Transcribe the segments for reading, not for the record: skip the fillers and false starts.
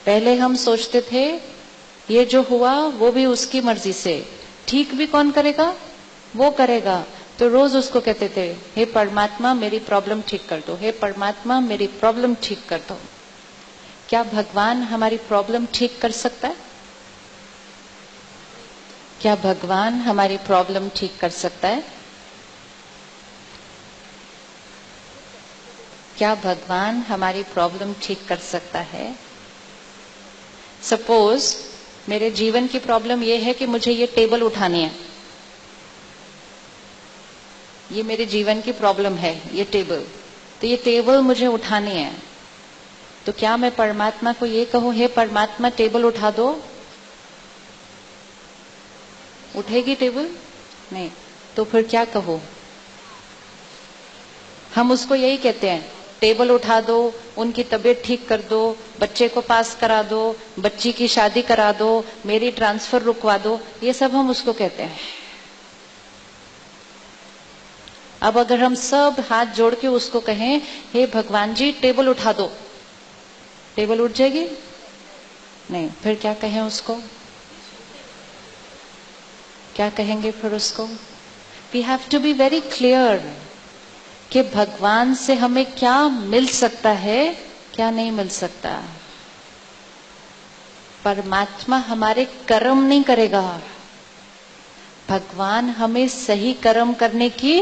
पहले हम सोचते थे ये जो हुआ वो भी उसकी मर्जी से, ठीक भी कौन करेगा, वो करेगा। तो रोज उसको कहते थे, हे परमात्मा मेरी प्रॉब्लम ठीक कर दो, हे परमात्मा मेरी प्रॉब्लम ठीक कर दो। क्या भगवान हमारी प्रॉब्लम ठीक कर सकता है? क्या भगवान हमारी प्रॉब्लम ठीक कर सकता है? क्या भगवान हमारी प्रॉब्लम ठीक कर सकता है? सपोज मेरे जीवन की प्रॉब्लम यह है कि मुझे ये टेबल उठानी है, ये मेरे जीवन की प्रॉब्लम है, ये टेबल, तो ये टेबल मुझे उठानी है। तो क्या मैं परमात्मा को ये कहूं, हे परमात्मा टेबल उठा दो? उठेगी टेबल? नहीं। तो फिर क्या कहो? हम उसको यही कहते हैं, टेबल उठा दो, उनकी तबीयत ठीक कर दो, बच्चे को पास करा दो, बच्ची की शादी करा दो, मेरी ट्रांसफर रुकवा दो, ये सब हम उसको कहते हैं। अब अगर हम सब हाथ जोड़ के उसको कहें, हे भगवान जी टेबल उठा दो, टेबल उठ जाएगी? नहीं। फिर क्या कहें उसको? क्या कहेंगे फिर उसको? We have to be very clear कि भगवान से हमें क्या मिल सकता है, क्या नहीं मिल सकता। परमात्मा हमारे कर्म नहीं करेगा, भगवान हमें सही कर्म करने की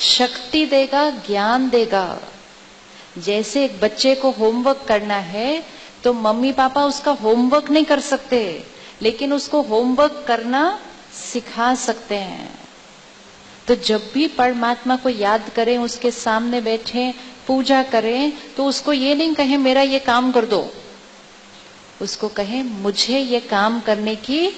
शक्ति देगा, ज्ञान देगा। जैसे एक बच्चे को होमवर्क करना है तो मम्मी पापा उसका होमवर्क नहीं कर सकते, लेकिन उसको होमवर्क करना सिखा सकते हैं। तो जब भी परमात्मा को याद करें, उसके सामने बैठे पूजा करें, तो उसको ये नहीं कहें मेरा ये काम कर दो, उसको कहें मुझे ये काम करने की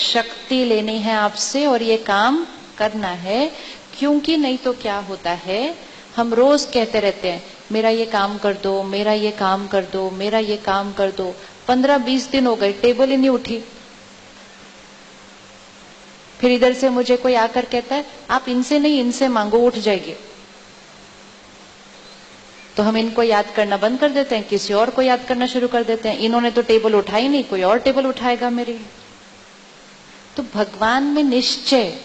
शक्ति लेनी है आपसे और ये काम करना है। क्योंकि नहीं तो क्या होता है, हम रोज कहते रहते हैं मेरा ये काम कर दो, मेरा ये काम कर दो, मेरा ये काम कर दो। 15-20 दिन हो गए, टेबल ही नहीं उठी। फिर इधर से मुझे कोई आकर कहता है आप इनसे नहीं इनसे मांगो, उठ जाएगी। तो हम इनको याद करना बंद कर देते हैं, किसी और को याद करना शुरू कर देते हैं, इन्होंने तो टेबल उठाई नहीं, कोई और टेबल उठाएगा मेरी। तो भगवान में निश्चय,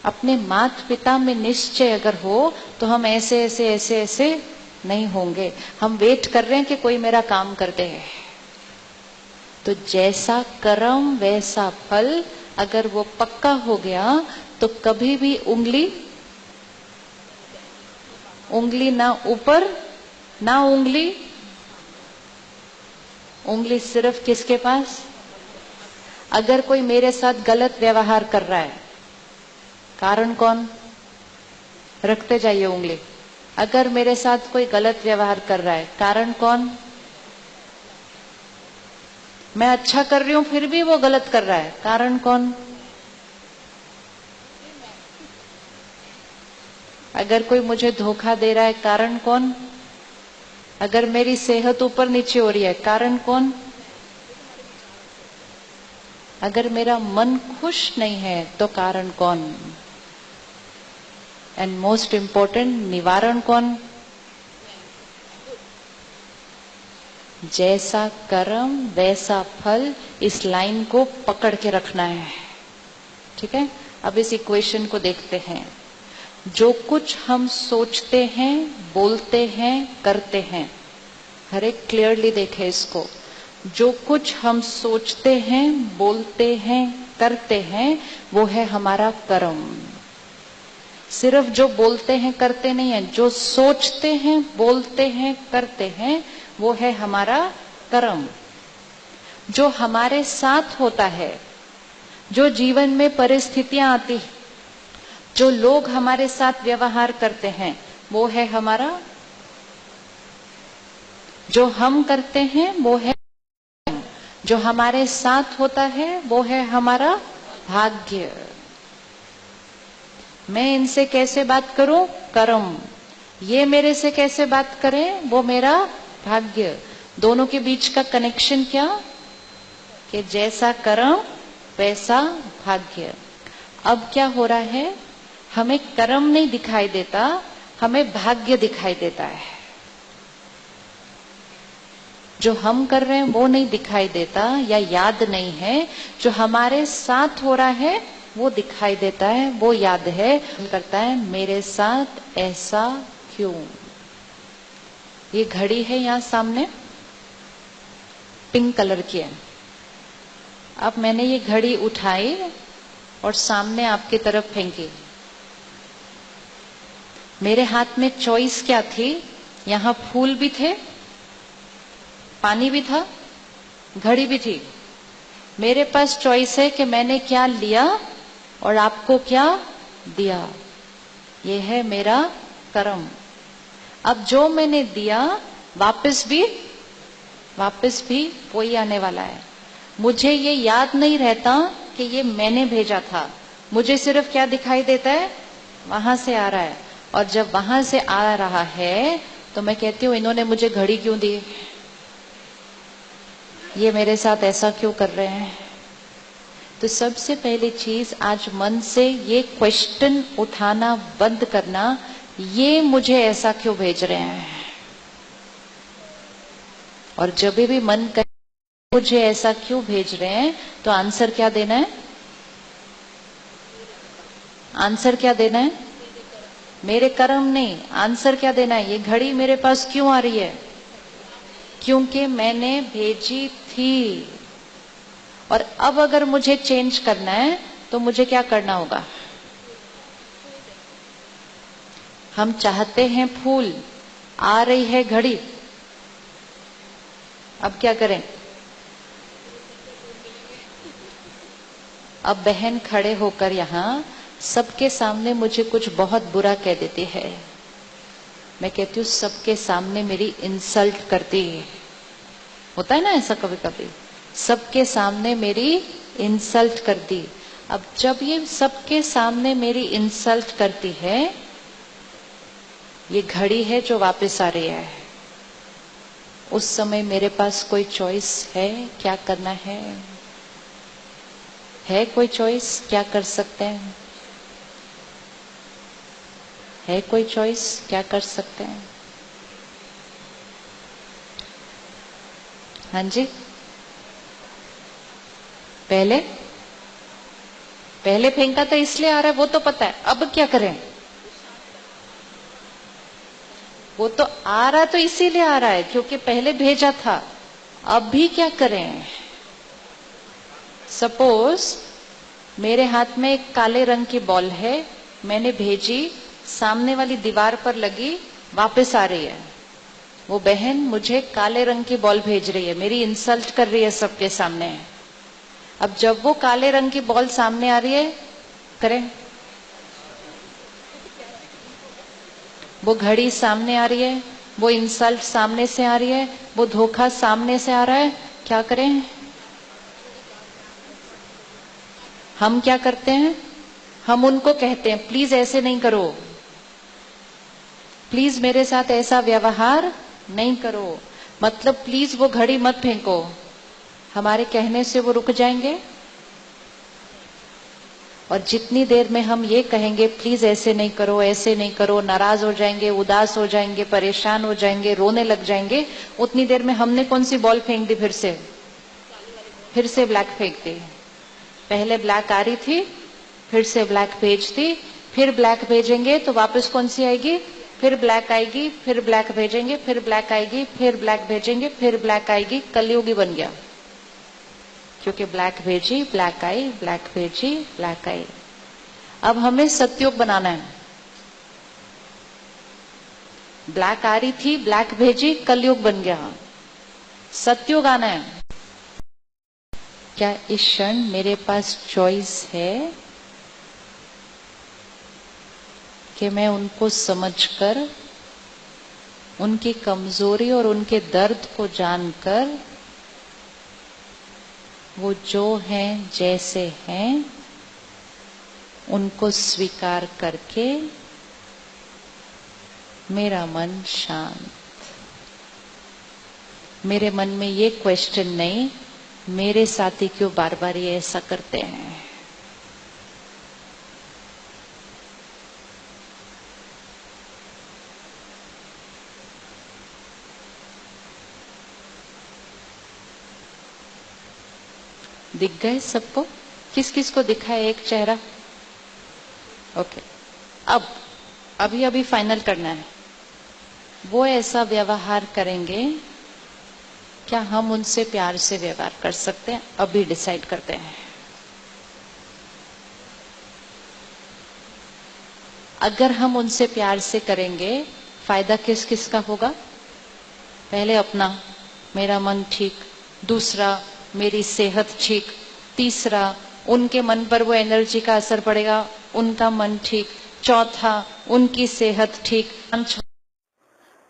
अपने माता पिता में निश्चय अगर हो तो हम ऐसे ऐसे ऐसे ऐसे नहीं होंगे। हम वेट कर रहे हैं कि कोई मेरा काम कर दे। तो जैसा कर्म वैसा फल, अगर वो पक्का हो गया तो कभी भी उंगली ना ऊपर ना उंगली सिर्फ किसके पास? अगर कोई मेरे साथ गलत व्यवहार कर रहा है, कारण कौन? रखते जाइए उंगली। अगर मेरे साथ कोई गलत व्यवहार कर रहा है, कारण कौन? मैं अच्छा कर रही हूं फिर भी वो गलत कर रहा है, कारण कौन? अगर कोई मुझे धोखा दे रहा है, कारण कौन? अगर मेरी सेहत ऊपर नीचे हो रही है, कारण कौन? अगर मेरा मन खुश नहीं है तो कारण कौन? एंड मोस्ट इंपॉर्टेंट, निवारण कौन? जैसा कर्म वैसा फल, इस लाइन को पकड़ के रखना है। ठीक है, अब इस इक्वेशन को देखते हैं। जो कुछ हम सोचते हैं, बोलते हैं, करते हैं, हर एक क्लियरली देखे इसको। जो कुछ हम सोचते हैं, बोलते हैं, करते हैं, वो है हमारा कर्म। सिर्फ जो बोलते हैं करते नहीं है, जो सोचते हैं, बोलते हैं, करते हैं, वो है हमारा कर्म। जो हमारे साथ होता है, जो जीवन में परिस्थितियां आती, जो लोग हमारे साथ व्यवहार करते हैं, वो है हमारा। जो हम करते हैं वो है, जो हमारे साथ होता है वो है हमारा भाग्य। मैं इनसे कैसे बात करूं? कर्म। ये मेरे से कैसे बात करें? वो मेरा भाग्य। दोनों के बीच का कनेक्शन क्या? कि जैसा कर्म वैसा भाग्य। अब क्या हो रहा है, हमें कर्म नहीं दिखाई देता, हमें भाग्य दिखाई देता है। जो हम कर रहे हैं वो नहीं दिखाई देता या याद नहीं है, जो हमारे साथ हो रहा है वो दिखाई देता है, वो याद है। करता है मेरे साथ ऐसा क्यों। ये घड़ी है यहाँ सामने, पिंक कलर की है। अब मैंने ये घड़ी उठाई और सामने आपकी तरफ फेंकी। मेरे हाथ में चॉइस क्या थी? यहाँ फूल भी थे, पानी भी था, घड़ी भी थी। मेरे पास चॉइस है कि मैंने क्या लिया और आपको क्या दिया। ये है मेरा कर्म। अब जो मैंने दिया वापस भी वही आने वाला है। मुझे ये याद नहीं रहता कि ये मैंने भेजा था, मुझे सिर्फ क्या दिखाई देता है, वहां से आ रहा है। और जब वहां से आ रहा है तो मैं कहती हूँ इन्होंने मुझे घड़ी क्यों दी, ये मेरे साथ ऐसा क्यों कर रहे हैं। तो सबसे पहली चीज आज मन से ये क्वेश्चन उठाना बंद करना, ये मुझे ऐसा क्यों भेज रहे हैं। और जब भी मन करे मुझे ऐसा क्यों भेज रहे हैं, तो आंसर क्या देना है? आंसर क्या देना है? मेरे कर्म नहीं, आंसर क्या देना है? ये घड़ी मेरे पास क्यों आ रही है? क्योंकि मैंने भेजी थी। और अब अगर मुझे चेंज करना है तो मुझे क्या करना होगा? हम चाहते हैं फूल, आ रही है घड़ी, अब क्या करें? अब बहन खड़े होकर यहाँ सबके सामने मुझे कुछ बहुत बुरा कह देती है। मैं कहती हूँ सबके सामने मेरी इंसल्ट करती है। होता है ना ऐसा कभी कभी, सबके सामने मेरी इंसल्ट कर दी। अब जब ये सबके सामने मेरी इंसल्ट करती है, ये घड़ी है जो वापस आ रही है, उस समय मेरे पास कोई चॉइस है? क्या करना है? कोई चॉइस? क्या कर सकते हैं? है कोई चॉइस? क्या कर सकते हैं? हाँ जी, पहले फेंका था इसलिए आ रहा है, वो तो पता है। अब क्या करें? वो तो आ रहा तो इसीलिए आ रहा है क्योंकि पहले भेजा था। अब भी क्या करें? सपोज मेरे हाथ में एक काले रंग की बॉल है, मैंने भेजी, सामने वाली दीवार पर लगी, वापस आ रही है। वो बहन मुझे काले रंग की बॉल भेज रही है, मेरी इंसल्ट कर रही है सबके सामने। अब जब वो काले रंग की बॉल सामने आ रही है, करें? वो घड़ी सामने आ रही है, वो इंसल्ट सामने से आ रही है, वो धोखा सामने से आ रहा है, क्या करें? हम क्या करते हैं? हम उनको कहते हैं प्लीज ऐसे नहीं करो, प्लीज मेरे साथ ऐसा व्यवहार नहीं करो, मतलब प्लीज वो घड़ी मत फेंको। हमारे कहने से वो रुक जाएंगे। और जितनी देर में हम ये कहेंगे प्लीज ऐसे नहीं करो, ऐसे नहीं करो, नाराज हो जाएंगे, उदास हो जाएंगे, परेशान हो जाएंगे, रोने लग जाएंगे, उतनी देर में हमने कौन सी बॉल फेंक दी? फिर से ब्लैक फेंक दी। पहले ब्लैक आ रही थी, फिर से ब्लैक भेज दी, फिर ब्लैक भेजेंगे तो वापस कौन सी आएगी? फिर ब्लैक आएगी, फिर ब्लैक भेजेंगे, फिर ब्लैक आएगी, फिर ब्लैक भेजेंगे, फिर ब्लैक आएगी। कलयुगी बन गया, क्योंकि ब्लैक भेजी, ब्लैक आई, ब्लैक भेजी, ब्लैक आई। अब हमें सतयुग बनाना है। ब्लैक आ रही थी, ब्लैक भेजी, कलयुग बन गया, सतयुग आना है। क्या इस क्षण मेरे पास चॉइस है कि मैं उनको समझकर, उनकी कमजोरी और उनके दर्द को जानकर, वो जो हैं जैसे हैं उनको स्वीकार करके मेरा मन शांत, मेरे मन में ये क्वेश्चन नहीं मेरे साथी क्यों बार बार ये ऐसा करते हैं। दिख गए सबको? किस किस को दिखा है एक चेहरा? ओके, अब अभी अभी फाइनल करना है। वो ऐसा व्यवहार करेंगे, क्या हम उनसे प्यार से व्यवहार कर सकते हैं? अभी डिसाइड करते हैं। अगर हम उनसे प्यार से करेंगे, फायदा किस किस का होगा? पहले अपना, मेरा मन ठीक। दूसरा, मेरी सेहत ठीक। तीसरा, उनके मन पर वो एनर्जी का असर पड़ेगा, उनका मन ठीक। चौथा, उनकी सेहत ठीक।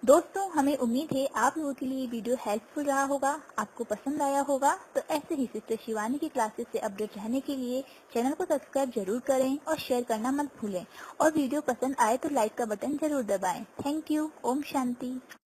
दोस्तों, हमें उम्मीद है आप लोगों के लिए वीडियो हेल्पफुल रहा होगा, आपको पसंद आया होगा। तो ऐसे ही सिस्टर शिवानी की क्लासेस से अपडेट रहने के लिए चैनल को सब्सक्राइब जरूर करें और शेयर करना मत भूलें। और वीडियो पसंद आए तो लाइक का बटन जरूर दबाएं। Thank you. ओम शांति।